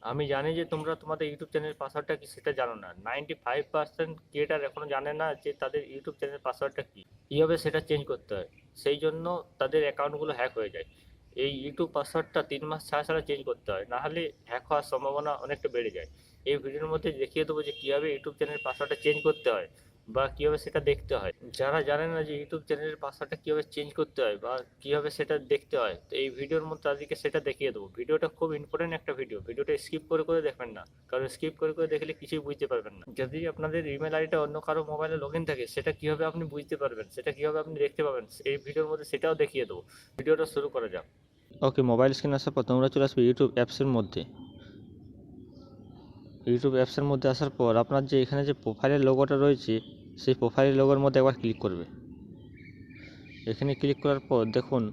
আমি জানি যে তোমরা তোমাদের ইউটিউব চ্যানেলের পাসওয়ার্ডটা কি সেটা জানো না। 95% ক্রিয়েটার এখনো জানে না যে তাদের ইউটিউব চ্যানেলের পাসওয়ার্ডটা কি, কীভাবে সেটা চেঞ্জ করতে হয়। সেই জন্য তাদের অ্যাকাউন্টগুলো হ্যাক হয়ে যায়। এই ইউটিউব পাসওয়ার্ডটা 3 মাস ছাড়া ছাড়া চেঞ্জ করতে হয়, নাহলে হ্যাক হওয়ার সম্ভাবনা অনেকটা বেড়ে যায়। এই ভিডিওর মধ্যে দেখিয়ে দেবো যে কীভাবে ইউটিউব চ্যানেলের পাসওয়ার্ডটা চেঞ্জ করতে হয় বা কীভাবে সেটা দেখতে হয়। যারা জানে না যে ইউটিউব চ্যানেলের পাসওয়ার্ডটা কীভাবে চেঞ্জ করতে হয় বা কীভাবে সেটা দেখতে হয়, তো এই ভিডিওর মধ্যে তাদেরকে সেটা দেখিয়ে দেবো। ভিডিওটা খুব ইম্পর্টেন্ট একটা ভিডিও, ভিডিওটা স্কিপ করে করে দেখবেন না, কারণ স্কিপ করে করে দেখলে কিছুই বুঝতে পারবেন না। যদি আপনাদের ইমেল আইডিটা অন্য কারো মোবাইলে লগ ইন থাকে, সেটা কীভাবে আপনি বুঝতে পারবেন, সেটা কীভাবে আপনি দেখতে পাবেন, এই ভিডিওর মধ্যে সেটাও দেখিয়ে দেবো। ভিডিওটা শুরু করা যাক। ওকে, মোবাইল স্ক্রিন আসার পর তোমরা চলে আসবে ইউটিউব অ্যাপসের মধ্যে। ইউটিউব অ্যাপসের মধ্যে আসার পর আপনার যে এখানে যে প্রোফাইলের লোগোটা রয়েছে, সেই প্রোফাইলের লোগোর মধ্যে একবার ক্লিক করবে। এখানে ক্লিক করার পর দেখুন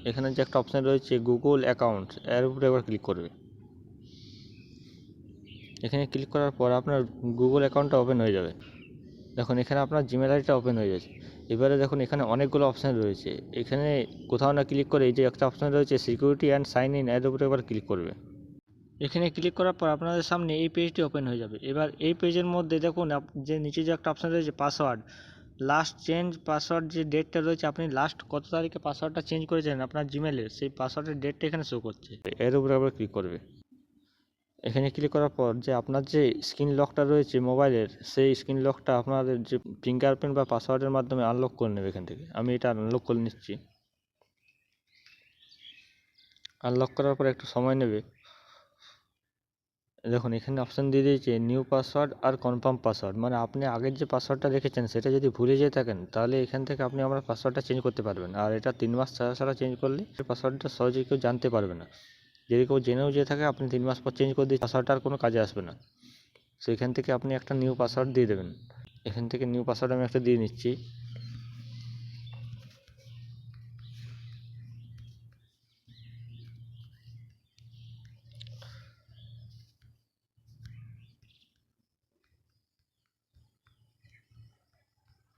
এখানে যে একটা অপশান রয়েছে গুগল অ্যাকাউন্ট, এর উপরে একবার ক্লিক করবে। এখানে ক্লিক করার পর আপনার গুগল অ্যাকাউন্টটা ওপেন হয়ে যাবে। দেখুন এখানে আপনার জিমেল আইডিটা ওপেন হয়ে যাচ্ছে। এবারে দেখুন এখানে অনেকগুলো অপশান রয়েছে, এখানে কোথাও না ক্লিক করে এই যে একটা অপশান রয়েছে সিকিউরিটি অ্যান্ড সাইন ইন, এর উপরে একবার ক্লিক করবে। এখানে ক্লিক করার পর আপনাদের সামনে এই পেজটি ওপেন হয়ে যাবে। এবার এই পেজের মধ্যে দেখুন যে নিচে যে একটা অপশান রয়েছে পাসওয়ার্ড, লাস্ট চেঞ্জ পাসওয়ার্ড, যে ডেটটা রয়েছে আপনি লাস্ট কত তারিখে পাসওয়ার্ডটা চেঞ্জ করেছেন আপনার জিমেলে, সেই পাসওয়ার্ডের ডেটটা এখানে শো করছে। এর উপরে আবার ক্লিক করবে। এখানে ক্লিক করার পর যে আপনার যে স্ক্রিন লকটা রয়েছে মোবাইলের, সেই স্ক্রিন লকটা আপনাদের যে ফিঙ্গারপ্রিন্ট বা পাসওয়ার্ডের মাধ্যমে আনলক করে নেবে এখান থেকে। আমি এটা আনলক করে নিচ্ছি। আনলক করার পর একটু সময় নেবে। দেখুন এখানে অপশান দিয়ে দিয়েছে নিউ পাসওয়ার্ড আর কনফার্ম পাসওয়ার্ড, মানে আপনি আগের যে পাসওয়ার্ডটা রেখেছেন সেটা যদি ভুলে যেয়ে থাকেন তাহলে এখান থেকে আপনি আমার পাসওয়ার্ডটা চেঞ্জ করতে পারবেন। আর এটা 3 মাস ছাড়া ছাড়া চেঞ্জ করলে পাসওয়ার্ডটা সহজে কেউ জানতে পারবে না। যদি কেউ জেনেও যেয়ে থাকে আপনি 3 মাস পর চেঞ্জ করে দিয়ে পাসওয়ার্ডটা আর কোনো কাজে আসবে না। সেখান থেকে আপনি একটা নিউ পাসওয়ার্ড দিয়ে দেবেন। এখান থেকে নিউ পাসওয়ার্ড আমি একটা দিয়ে নিচ্ছি।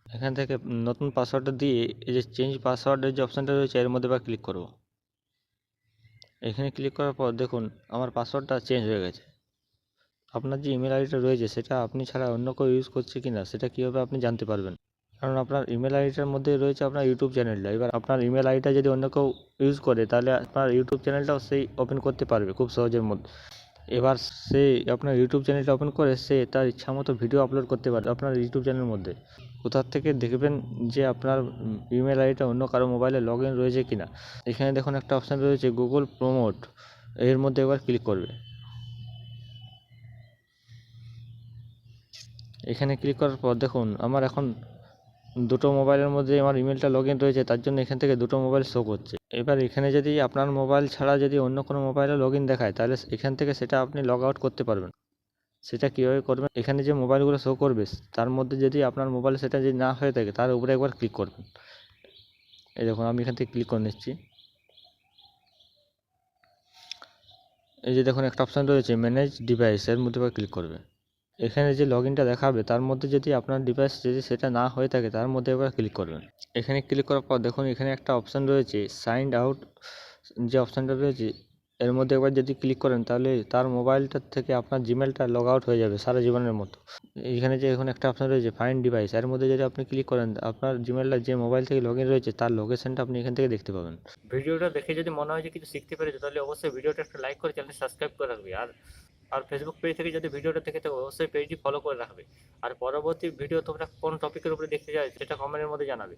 এখান থেকে নতুন পাসওয়ার্ডটা দিয়ে এই যে চেঞ্জ পাসওয়ার্ডের যে অপশানটা রয়েছে এর মধ্যে ক্লিক করব। এখানে ক্লিক করার পর দেখুন আমার পাসওয়ার্ডটা চেঞ্জ হয়ে গেছে। আপনার যে ইমেল আইডিটা রয়েছে সেটা আপনি ছাড়া অন্য কেউ ইউজ করছে কি না সেটা কীভাবে আপনি জানতে পারবেন, কারণ আপনার ইমেল আইডিটার মধ্যে রয়েছে আপনার ইউটিউব চ্যানেলটা। এবার আপনার ইমেল আইডিটা যদি অন্য কেউ ইউজ করে তাহলে আপনার ইউটিউব চ্যানেলটাও সেই ওপেন করতে পারবে খুব সহজের মধ্যে। এবার সে আপনার ইউটিউব চ্যানেলটা ওপেন করে সে তার ইচ্ছা মতো ভিডিও আপলোড করতে পারে আপনার ইউটিউব চ্যানেলের মধ্যে। কোথার থেকে দেখবেন যে আপনার ইমেল আইডিটা অন্য কারো মোবাইলে লগ ইন রয়েছে কিনা। এখানে দেখুন একটা অপশান রয়েছে গুগল প্রমোট, এর মধ্যে একবার ক্লিক করবে। এখানে ক্লিক করার পর দেখুন আমার এখন দুটো মোবাইলের মধ্যে আমার ইমেলটা লগ ইন রয়েছে, তার জন্য এখান থেকে দুটো মোবাইল শো করছে। এবার এখানে যদি আপনার মোবাইল ছাড়া যদি অন্য কোনো মোবাইলে লগ ইন দেখায় তাহলে এখান থেকে সেটা আপনি লগ আউট করতে পারবেন। সেটা কীভাবে করবেন, এখানে যে মোবাইলগুলো শো করবে তার মধ্যে যদি আপনার মোবাইলে সেটা যদি না হয়ে থাকে তার উপরে একবার ক্লিক করবেন। এই দেখুন আমি এখান থেকে ক্লিক করে নিচ্ছি। এই যে দেখুন একটা অপশান রয়েছে ম্যানেজ ডিভাইস, এর মধ্যে একবার ক্লিক করবে। এখানে যে লগ ইনটা দেখাবে তার মধ্যে যদি আপনার ডিভাইস যদি সেটা না হয়ে থাকে তার মধ্যে একবার ক্লিক করবেন। এখানে ক্লিক করার পর দেখুন এখানে একটা অপশান রয়েছে সাইন্ড আউট, যে অপশানটা রয়েছে এর মধ্যে একবার যদি ক্লিক করেন তাহলে তার মোবাইলটার থেকে আপনার জিমেলটা লগ আউট হয়ে যাবে সারা জীবনের মতো। এখানে যে এখন একটা অপশান রয়েছে ফাইন্ড ডিভাইস, এর মধ্যে যদি আপনি ক্লিক করেন আপনার জিমেলটা যে মোবাইল থেকে লগ ইন রয়েছে তার লোকেশনটা আপনি এখান থেকে দেখতে পাবেন। ভিডিওটা দেখে যদি মনে হয় যে কিছু শিখতে পেরেছো তাহলে অবশ্যই ভিডিওটা একটা লাইক করে চ্যানেল সাবস্ক্রাইব করে রাখবে। আর আর ফেসবুক পেজ থেকে যদি ভিডিওটা দেখে তো অবশ্যই পেজটি ফলো করে রাখবে। আর পরবর্তী ভিডিও তোমরা কোন টপিকের উপরে দেখতে চাও সেটা কমেন্টের মধ্যে জানাবে।